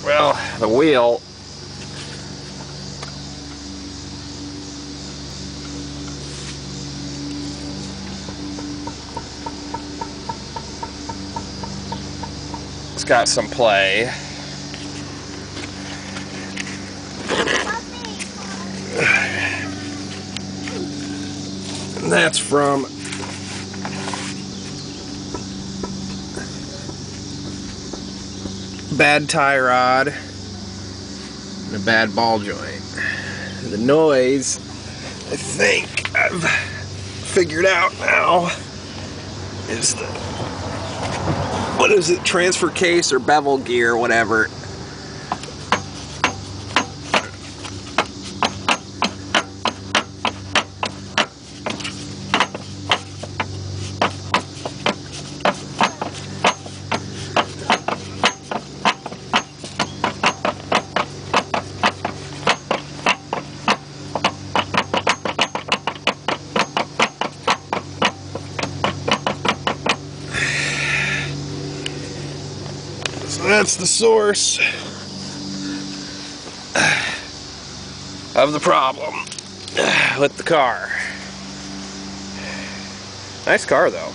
Well, the wheel. It's got some play. And that's from bad tie rod and a bad ball joint. The noise, I think I've figured out now, is the, what is it, transfer case or bevel gear or whatever. So that's the source of the problem with the car. Nice car though.